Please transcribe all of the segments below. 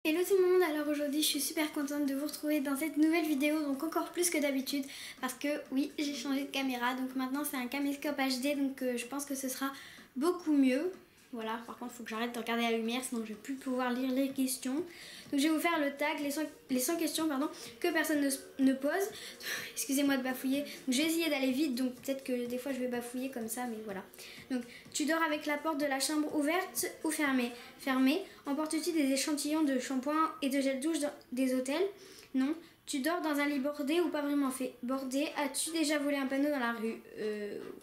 Hello tout le monde, alors aujourd'hui je suis super contente de vous retrouver dans cette nouvelle vidéo, donc encore plus que d'habitude parce que oui, j'ai changé de caméra, donc maintenant c'est un caméscope HD, donc je pense que ce sera beaucoup mieux. Voilà, par contre il faut que j'arrête de regarder la lumière sinon je vais plus pouvoir lire les questions. Donc je vais vous faire le tag, les 100 questions pardon, que personne ne pose. Excusez-moi de bafouiller, donc j'ai essayé d'aller vite, donc peut-être que des fois je vais bafouiller comme ça, mais voilà. Donc tu dors avec la porte de la chambre ouverte ou fermée? Fermée. Emportes-tu des échantillons de shampoing et de gel douche dans des hôtels? Non. Tu dors dans un lit bordé ou pas vraiment fait? Bordé. As-tu déjà volé un panneau dans la rue?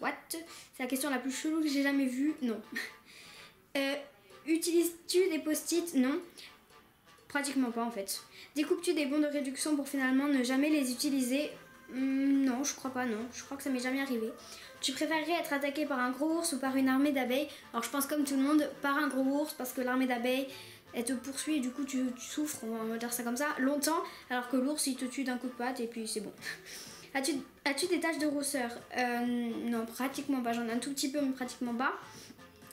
What? C'est la question la plus chelou que j'ai jamais vue. Non. Utilises-tu des post-it? Non. Pratiquement pas en fait. Découpes-tu des bons de réduction pour finalement ne jamais les utiliser? Non, je crois pas, non. Je crois que ça m'est jamais arrivé. Tu préférerais être attaqué par un gros ours ou par une armée d'abeilles? Alors je pense comme tout le monde, par un gros ours parce que l'armée d'abeilles, elle te poursuit et du coup tu souffres, on va dire ça comme ça, longtemps, alors que l'ours il te tue d'un coup de patte et puis c'est bon. As-tu des taches de rousseur? Non, pratiquement pas. J'en ai un tout petit peu mais pratiquement pas.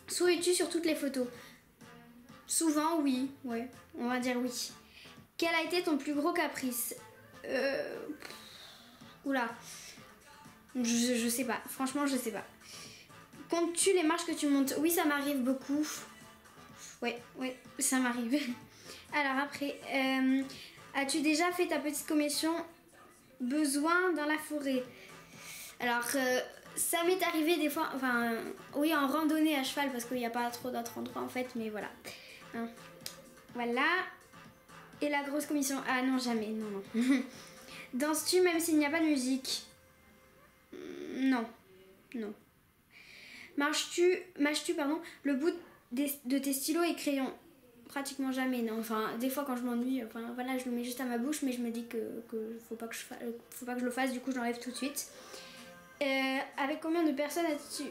Souris-tu sur toutes les photos? Souvent oui, ouais, on va dire oui. Quel a été ton plus gros caprice? Oula, je sais pas, franchement je sais pas. Comptes-tu les marches que tu montes? Oui, ça m'arrive beaucoup. Ouais, ça m'arrive. Alors après, as-tu déjà fait ta petite commission besoin dans la forêt? Alors, ça m'est arrivé des fois, enfin, oui, en randonnée à cheval parce qu'il n'y a pas trop d'autres endroits en fait, mais voilà. Hein. Voilà. Et la grosse commission? Ah non, jamais, non. Danses-tu même s'il n'y a pas de musique? Non. Mâches-tu le bout de tes stylos et crayons? Pratiquement jamais, non. Enfin, des fois quand je m'ennuie, enfin voilà, je le mets juste à ma bouche, mais je me dis que faut pas que je le fasse, du coup je l'enlève tout de suite. Avec combien de personnes as-tu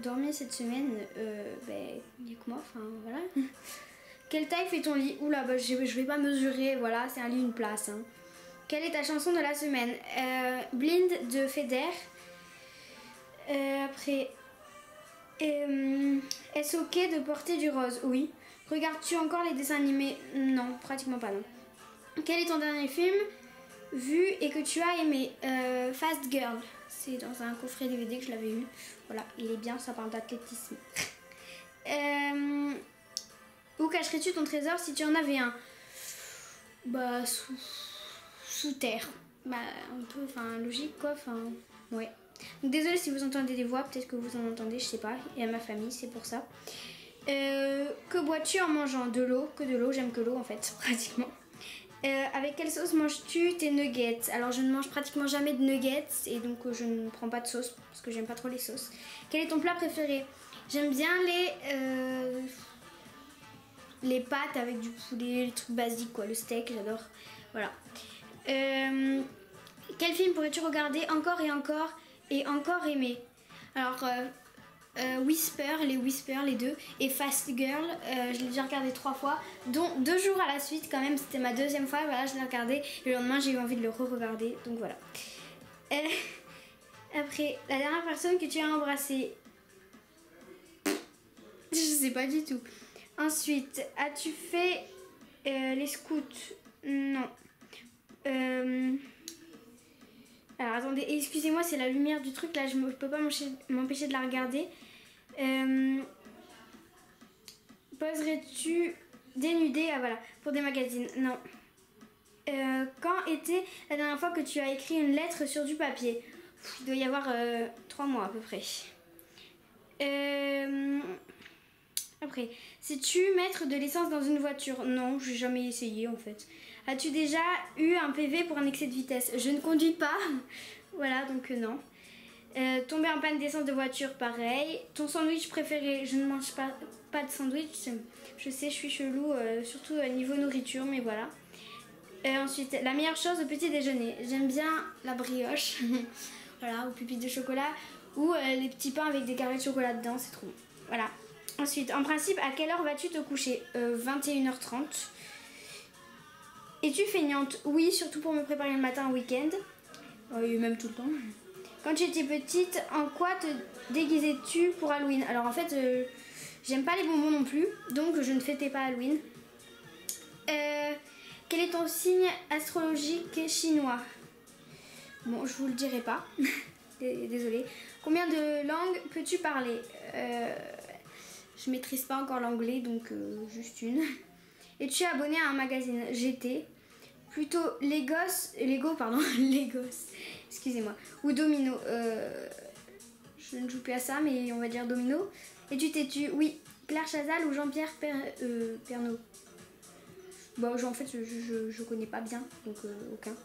dormi cette semaine? Il y a que moi, enfin voilà. Quelle taille fait ton lit? Oula, bah, je vais pas mesurer, voilà, c'est un lit, une place. Hein. Quelle est ta chanson de la semaine? Blind de Feder. Après, est-ce ok de porter du rose? Oui. Regardes-tu encore les dessins animés? Non, pratiquement pas, non. Quel est ton dernier film vu et que tu as aimé? Fast Girl. C'est dans un coffret DVD que je l'avais eu. Voilà, il est bien, ça parle d'athlétisme. Où cacherais-tu ton trésor si tu en avais un? Bah, sous terre. Bah, un peu, enfin, logique quoi, enfin, ouais. Donc désolée si vous entendez des voix, peut-être que vous en entendez, je sais pas. Et à ma famille, c'est pour ça. Que bois-tu en mangeant? De l'eau, que de l'eau, j'aime que l'eau en fait, pratiquement. Avec quelle sauce manges-tu tes nuggets? Alors je ne mange pratiquement jamais de nuggets et donc je ne prends pas de sauce parce que j'aime pas trop les sauces. Quel est ton plat préféré? J'aime bien les pâtes avec du poulet, les trucs basiques quoi, le steak, j'adore. Voilà. Quel film pourrais-tu regarder encore et encore et encore aimer? Alors Whisper, les deux, et Fast Girl, je l'ai déjà regardé 3 fois, dont 2 jours à la suite quand même, c'était ma deuxième fois, voilà, je l'ai regardé, et le lendemain j'ai eu envie de le re-regarder, donc voilà. Après, la dernière personne que tu as embrassée, je sais pas du tout. Ensuite, as-tu fait les scouts? Non. Alors attendez, excusez-moi, c'est la lumière du truc, là je peux pas m'empêcher de la regarder. Poserais-tu dénudé? Ah voilà, pour des magazines? Non. Quand était la dernière fois que tu as écrit une lettre sur du papier? Il doit y avoir 3 mois à peu près. Après, sais-tu mettre de l'essence dans une voiture? Non, j'ai jamais essayé en fait. As-tu déjà eu un PV pour un excès de vitesse? Je ne conduis pas. Voilà, donc non. Tomber en panne d'essence de voiture, pareil. Ton sandwich préféré? Je ne mange pas de sandwich. Je sais, je suis chelou, surtout niveau nourriture, mais voilà. Ensuite, la meilleure chose au petit déjeuner. J'aime bien la brioche. Voilà, ou pupilles de chocolat. Ou les petits pains avec des carrés de chocolat dedans, c'est trop bon. Voilà. Ensuite, en principe, à quelle heure vas-tu te coucher? 21h30. Es-tu feignante? Oui, surtout pour me préparer le matin au week-end. Et même tout le temps. Quand tu étais petite, en quoi te déguisais-tu pour Halloween? Alors en fait, j'aime pas les bonbons non plus, donc je ne fêtais pas Halloween. ton signe astrologique chinois? Bon, je vous le dirai pas. Désolée. Combien de langues peux-tu parler? Je maîtrise pas encore l'anglais, donc juste une. Es-tu abonné à un magazine? GT. Plutôt Lego, pardon, Legos, excusez-moi. Ou Domino. Je ne joue plus à ça, mais on va dire Domino. Es-tu têtu? Oui. Claire Chazal ou Jean-Pierre Pernaut? Bon, en fait, je connais pas bien, donc aucun.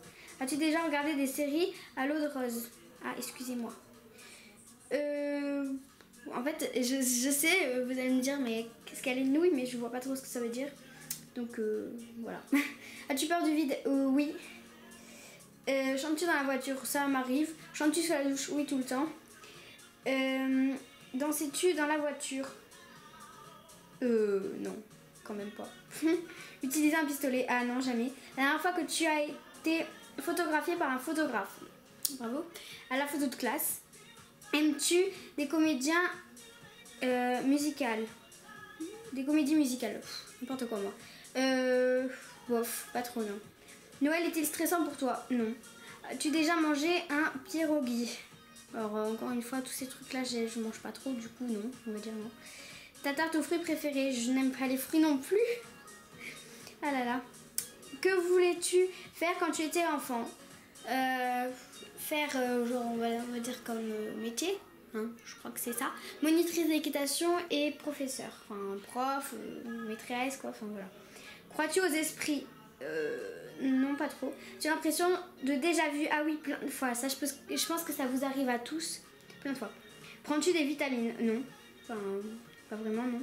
As-tu déjà regardé des séries à l'eau de rose? Ah, excusez-moi. En fait, je sais, vous allez me dire, mais qu'est-ce qu'elle est nouille, mais je vois pas trop ce que ça veut dire. Donc, voilà. As-tu peur du vide? Oui. Chantes-tu dans la voiture? Ça m'arrive. Chantes-tu sur la douche? Oui, tout le temps. Danses-tu dans la voiture? Non, quand même pas. Utiliser un pistolet? Ah non, jamais. La dernière fois que tu as été photographié par un photographe? Bravo. À la photo de classe. Aimes-tu des comédiens musicales? Des comédies musicales? N'importe quoi, moi. Bof, pas trop, non. Noël est-il stressant pour toi? Non. As-tu déjà mangé un pierogi? Alors, encore une fois, tous ces trucs-là, je mange pas trop, du coup, non. On va dire non. Ta tarte aux fruits préférée? Je n'aime pas les fruits non plus. Ah là là. Que voulais-tu faire quand tu étais enfant? Faire, genre, on va dire comme métier. Hein, je crois que c'est ça. Monitrice d'équitation et professeur. Enfin, prof, maîtresse, quoi. Enfin, voilà. Crois-tu aux esprits? Non, pas trop. J'ai l'impression de déjà vu. Ah oui, plein de fois. Ça, je pense que ça vous arrive à tous. Plein de fois. Prends-tu des vitamines? Non. Enfin, pas vraiment, non.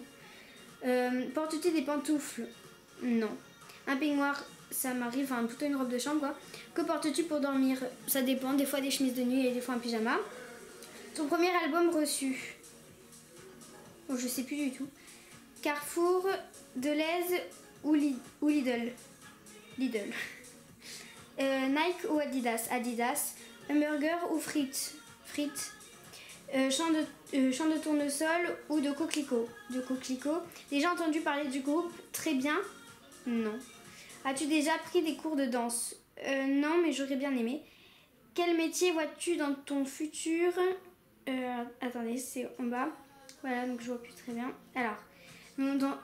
Portes-tu des pantoufles? Non. Un peignoir, ça m'arrive. Enfin, plutôt une robe de chambre, quoi. Que portes-tu pour dormir? Ça dépend. Des fois des chemises de nuit et des fois un pyjama. Ton premier album reçu? Bon, je sais plus du tout. Carrefour, Deleuze ou Lidl? Lidl. Nike ou Adidas? Adidas. Hamburger ou frites? Frites. Champ de tournesol ou de coquelicot? De coquelicot. Déjà entendu parler du groupe Très Bien? Non. As-tu déjà pris des cours de danse? Non, mais j'aurais bien aimé. Quel métier vois-tu dans ton futur? Attendez, c'est en bas. Voilà, donc je vois plus très bien. Alors, dans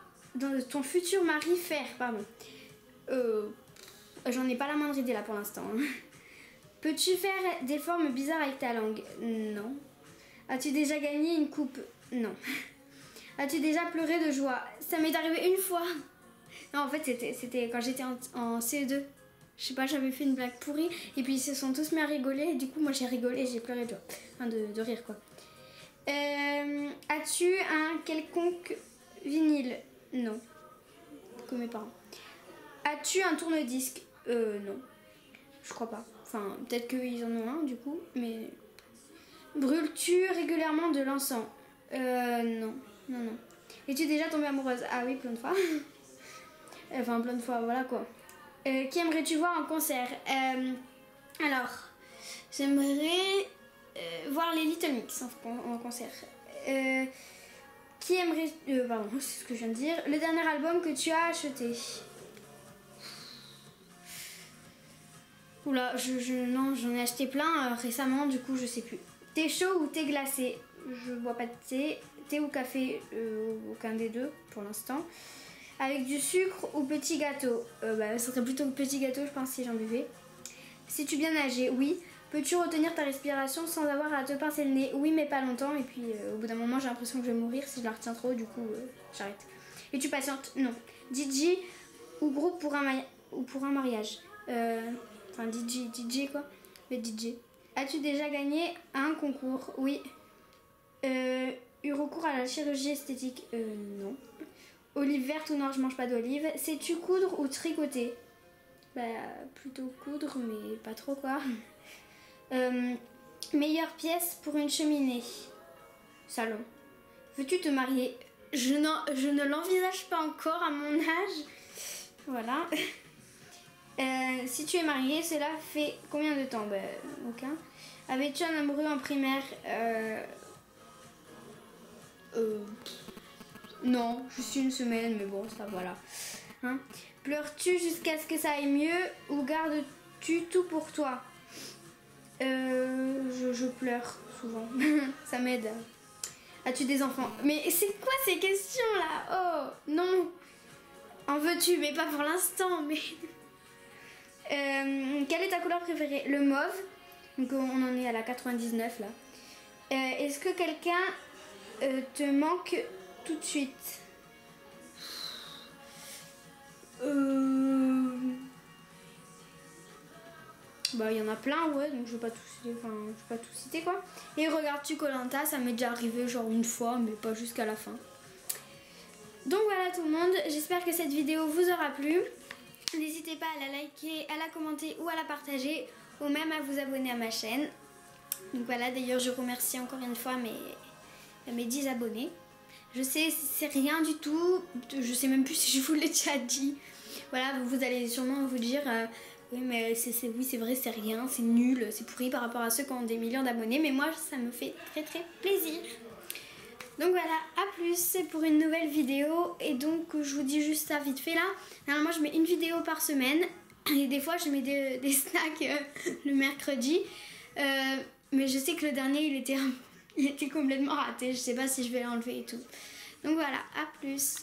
ton futur mari faire, pardon. J'en ai pas la moindre idée là pour l'instant. Peux-tu faire des formes bizarres avec ta langue? Non. As-tu déjà gagné une coupe? Non. As-tu déjà pleuré de joie? Ça m'est arrivé une fois. Non, en fait, c'était quand j'étais en CE2. Je sais pas, j'avais fait une blague pourrie et puis ils se sont tous mis à rigoler et du coup moi j'ai rigolé et j'ai pleuré de joie. Enfin, de rire quoi. As-tu un quelconque vinyle? Non. Comme mes parents. As-tu un tourne-disque? Non. Je crois pas. Enfin, peut-être qu'ils en ont un du coup, mais... Brûles-tu régulièrement de l'encens? Non. Non, non. Es-tu déjà tombée amoureuse? Ah oui, plein de fois. Enfin, plein de fois, voilà quoi. Qui aimerais-tu voir en concert? Alors, j'aimerais voir les Little Mix en concert. Qui aimerait... pardon, c'est ce que je viens de dire. Le dernier album que tu as acheté? Oula, non, j'en ai acheté plein récemment, du coup je sais plus. Thé chaud ou thé glacé? Je bois pas de thé. Thé ou café? Aucun des deux pour l'instant. Avec du sucre ou petit gâteau? Ce serait plutôt petit gâteau, je pense, si j'en buvais. Sais-tu bien nager? Oui. Peux-tu retenir ta respiration sans avoir à te pincer le nez? Oui, mais pas longtemps. Et puis, au bout d'un moment, j'ai l'impression que je vais mourir si je la retiens trop. Du coup, j'arrête. Et tu patientes? Non. DJ ou groupe pour un mariage? Enfin, DJ quoi. Le DJ. As-tu déjà gagné un concours? Oui. Eu recours à la chirurgie esthétique? Non. Olive verte ou non, je mange pas d'olive. Sais-tu coudre ou tricoter? Plutôt coudre, mais pas trop quoi. Meilleure pièce pour une cheminée? Salon. Veux-tu te marier? Je ne l'envisage pas encore à mon âge. Voilà. Si tu es mariée, cela fait combien de temps? Aucun. Avais-tu un amoureux en primaire? Non, juste une semaine, mais bon, ça voilà. Hein? Pleures-tu jusqu'à ce que ça aille mieux ou gardes-tu tout pour toi? Je pleure souvent. Ça m'aide. As-tu des enfants? Mais c'est quoi ces questions là? Oh non. En veux-tu? Mais pas pour l'instant. Mais quelle est ta couleur préférée? Le mauve. Donc on en est à la 99 là. Est-ce que quelqu'un te manque tout de suite? Bah il y en a plein, ouais, donc je vais pas tout citer quoi. Et regardes-tu koh Lanta? Ça m'est déjà arrivé genre une fois, mais pas jusqu'à la fin. Donc voilà tout le monde, j'espère que cette vidéo vous aura plu. N'hésitez pas à la liker, à la commenter ou à la partager, ou même à vous abonner à ma chaîne. Donc voilà, d'ailleurs je remercie encore une fois mes 10 abonnés. Je sais, c'est rien du tout, je sais même plus si je vous l'ai déjà dit. Voilà, vous allez sûrement vous dire, oui mais oui c'est vrai, c'est rien, c'est nul, c'est pourri par rapport à ceux qui ont des millions d'abonnés. Mais moi ça me fait très plaisir. Donc voilà, à plus pour une nouvelle vidéo. Et donc je vous dis juste ça vite fait là. Normalement je mets une vidéo par semaine. Et des fois je mets des snacks le mercredi. Mais je sais que le dernier il était complètement raté. Je sais pas si je vais l'enlever et tout. Donc voilà, à plus.